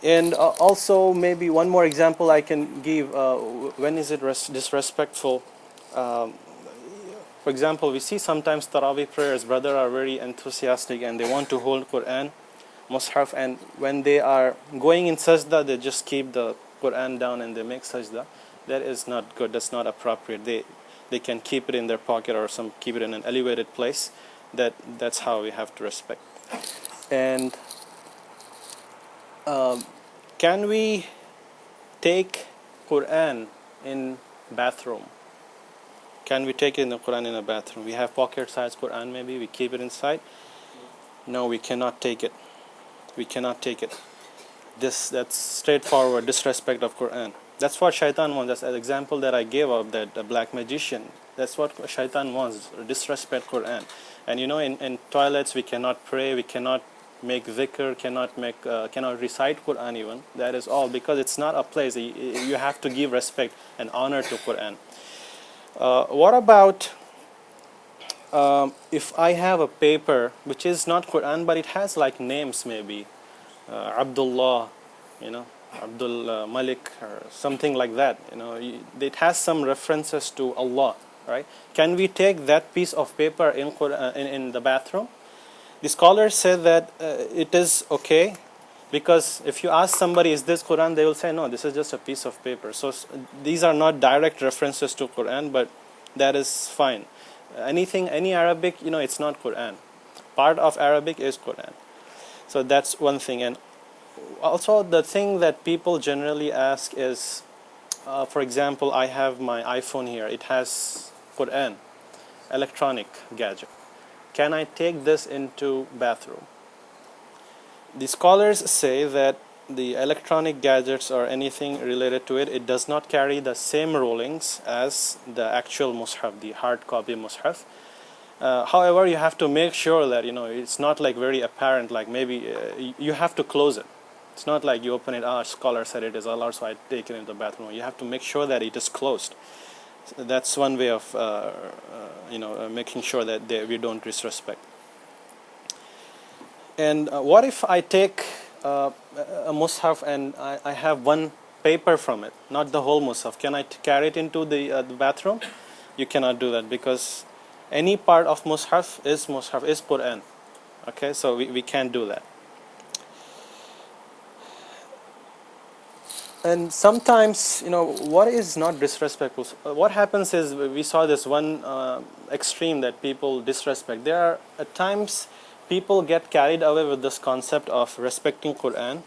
And also maybe one more example I can give. When is it disrespectful? Um, for example, we see sometimes Taraweeh prayers, brothers are very enthusiastic and they want to hold Quran, Mus'haf, and when they are going in sajda, they just keep the Quran down and they make sajda. That is not good, that's not appropriate. They can keep it in their pocket or some keep it in an elevated place. That's how we have to respect. And can we take Quran in bathroom? Can we take it in the Quran in a bathroom? We have pocket-sized Quran, maybe we keep it inside. No, we cannot take it. We cannot take it. That's straightforward disrespect of Quran. That's what Shaitan wants. That's an example that I gave of that black magician. That's what Shaitan wants, disrespect Quran. And in toilets we cannot pray, we cannot make dhikr, cannot recite Quran even. That is all because it's not a place. You have to give respect and honor to Quran. What about if I have a paper which is not Quran but it has like names maybe, Abdullah, Abdul Malik or something like that. It has some references to Allah, right? Can we take that piece of paper in Quran, in the bathroom? The scholars say that it is okay, because if you ask somebody, is this Quran, they will say no, this is just a piece of paper. So these are not direct references to Quran, but that is fine. Any Arabic, it's not Quran. Part of Arabic is Quran. So that's one thing. And also the thing that people generally ask is, for example, I have my iPhone here. It has Quran, electronic gadget. Can I take this into bathroom? The scholars say that the electronic gadgets or anything related to it, it does not carry the same rulings as the actual Mus'haf, the hard copy Mus'haf. However, you have to make sure that it's not like very apparent, like maybe you have to close it. It's not like you open it, scholar said it is allowed, so I take it into the bathroom. You have to make sure that it is closed. So that's one way of making sure that we don't disrespect. And what if I take a Mus'haf and I have one paper from it, not the whole Mus'haf? Can I carry it into the bathroom? You cannot do that, because any part of Mus'haf is Qur'an. Okay, so we can't do that. And sometimes, what is not disrespectful? What happens is, we saw this one extreme that people disrespect. There are at times people get carried away with this concept of respecting Quran.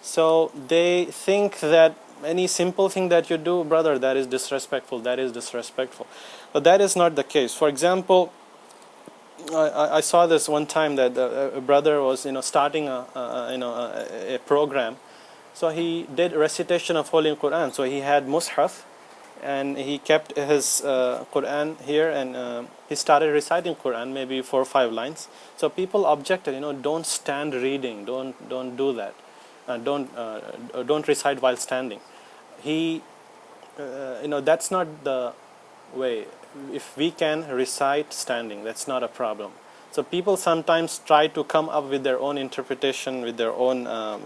So they think that any simple thing that you do, brother, that is disrespectful, that is disrespectful. But that is not the case. For example, I saw this one time that a brother was starting a program. So he did recitation of Holy Quran. So he had Mus'haf and he kept his Quran here, and he started reciting Quran, maybe 4 or 5 lines. So people objected, don't stand reading, don't do that, don't recite while standing. He, that's not the way. If we can recite standing, that's not a problem. So people sometimes try to come up with their own interpretation, with their own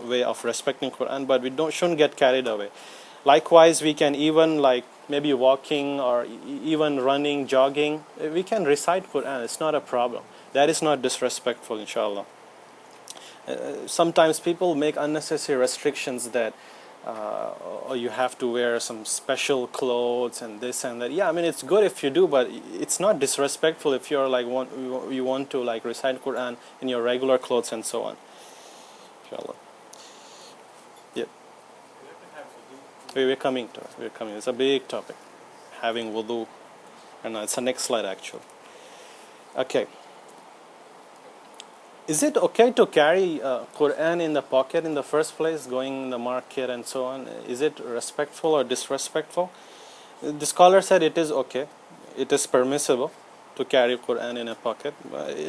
way of respecting Quran, but we shouldn't get carried away. Likewise, we can even maybe walking or even running, jogging, we can recite Quran. It's not a problem. That is not disrespectful, inshallah. Sometimes people make unnecessary restrictions that or you have to wear some special clothes and this and that. Yeah, I mean, it's good if you do, but it's not disrespectful if you're you want to recite Quran in your regular clothes and so on. Inshallah. Yeah. We're coming to it. We're coming. It's a big topic. Having wudu. And it's the next slide actually. Okay. Is it okay to carry Quran in the pocket in the first place, going in the market and so on? Is it respectful or disrespectful? The scholar said it is okay. It is permissible to carry Quran in a pocket.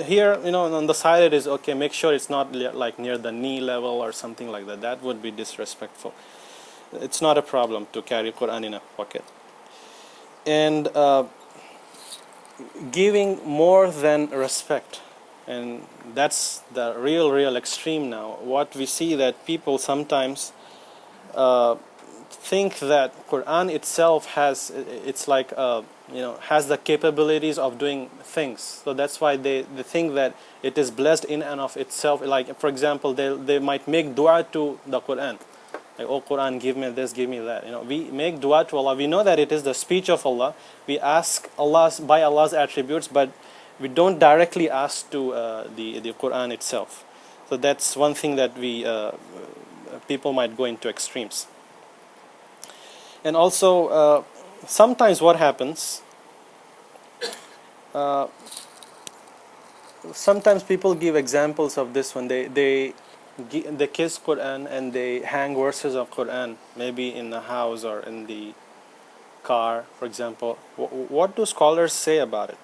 Here, on the side it is okay. Make sure it's not near the knee level or something like that. That would be disrespectful. It's not a problem to carry Quran in a pocket. And giving more than respect. And that's the real extreme now. What we see that people sometimes think that Quran itself has, it's like has the capabilities of doing things. So that's why they think that it is blessed in and of itself. Like for example, they might make dua to the Quran. Like, oh Quran, give me this, give me that. We make dua to Allah. We know that it is the speech of Allah. We ask Allah by Allah's attributes, but we don't directly ask to the Quran itself. So that's one thing that people might go into extremes. And also, sometimes what happens, sometimes people give examples of this one. They kiss Quran and they hang verses of Quran, maybe in the house or in the car, for example. What do scholars say about it?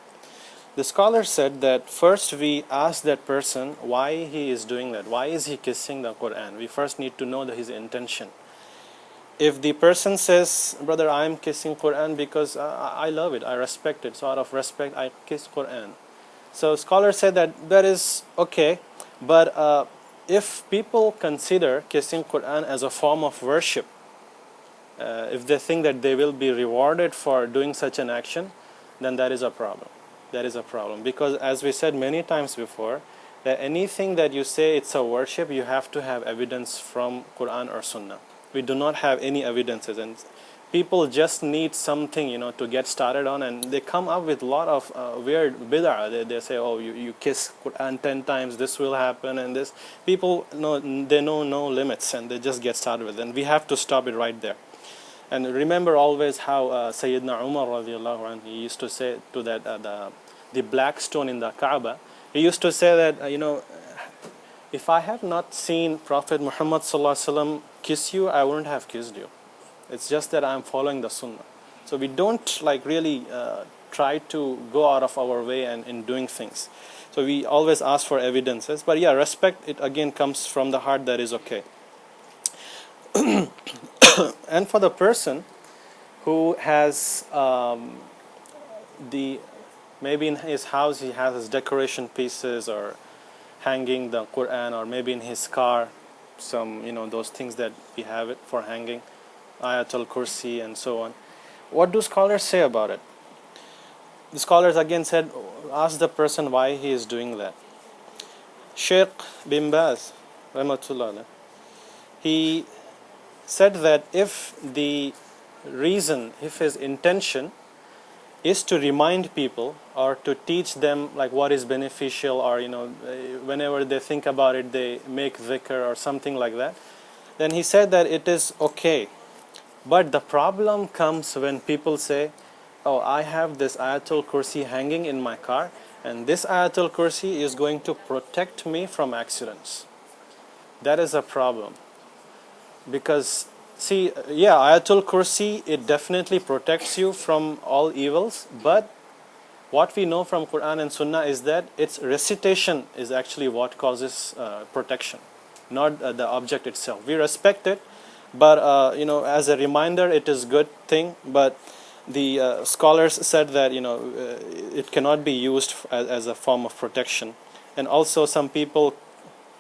The scholar said that first we ask that person why he is doing that. Why is he kissing the Quran? We first need to know his intention. If the person says, brother, I am kissing Quran because I love it, I respect it, so out of respect I kiss Quran. So scholars say that is okay, but if people consider kissing Quran as a form of worship, if they think that they will be rewarded for doing such an action, then that is a problem. That is a problem, because as we said many times before, that anything that you say it's a worship, you have to have evidence from Quran or Sunnah. We do not have any evidences, and people just need something to get started on, and they come up with a lot of weird bid'ah. They say, oh, you kiss Quran 10 times, this will happen, and this. People know no limits, and they just get started with it, and we have to stop it right there. And remember always how Sayyidina Umar radiallahu anhu, he used to say to that the black stone in the Kaaba, he used to say that if I have not seen Prophet Muhammad sallallahu alaihi wasallam kiss you, I wouldn't have kissed you. It's just that I'm following the Sunnah. So we don't really try to go out of our way and in doing things. So we always ask for evidences. But yeah, respect, it again comes from the heart, that is okay. And for the person who has maybe in his house he has his decoration pieces or hanging the Quran, or maybe in his car some those things that we have it for hanging, Ayatul Kursi and so on. What do scholars say about it? The scholars again said, ask the person why he is doing that. Sheikh bin Baz rahmatullah, he said that if the reason, if his intention is to remind people or to teach them like what is beneficial, or whenever they think about it they make dhikr or something like that, then he said that it is okay. But the problem comes when people say, oh, I have this Ayatul Kursi hanging in my car, and this Ayatul Kursi is going to protect me from accidents. That is a problem. Because see, yeah, Ayatul Kursi, it definitely protects you from all evils, but what we know from Quran and Sunnah is that its recitation is actually what causes protection, not the object itself. We respect it, but as a reminder it is good thing, but the scholars said that it cannot be used as a form of protection. And also some people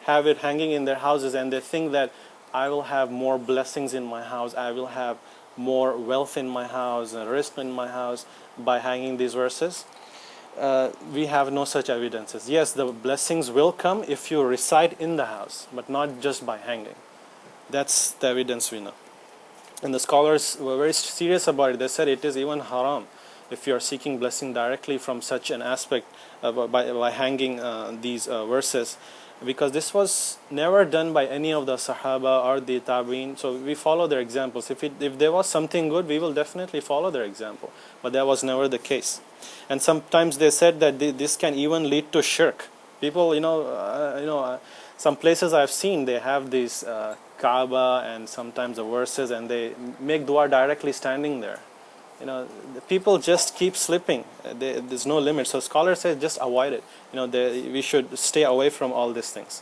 have it hanging in their houses and they think that I will have more blessings in my house, I will have more wealth in my house and rizq in my house by hanging these verses. We have no such evidences. Yes, the blessings will come if you recite in the house, but not just by hanging. That's the evidence we know. And the scholars were very serious about it. They said it is even haram if you are seeking blessing directly from such an aspect by hanging these verses, because this was never done by any of the Sahaba or the Tabi'in. So we follow their examples. If there was something good, we will definitely follow their example, but that was never the case. And sometimes they said that this can even lead to shirk. People, some places I've seen, they have these Kaaba and sometimes the verses, and they make dua directly standing there. The people just keep slipping. There's no limit. So scholars say just avoid it. We should stay away from all these things.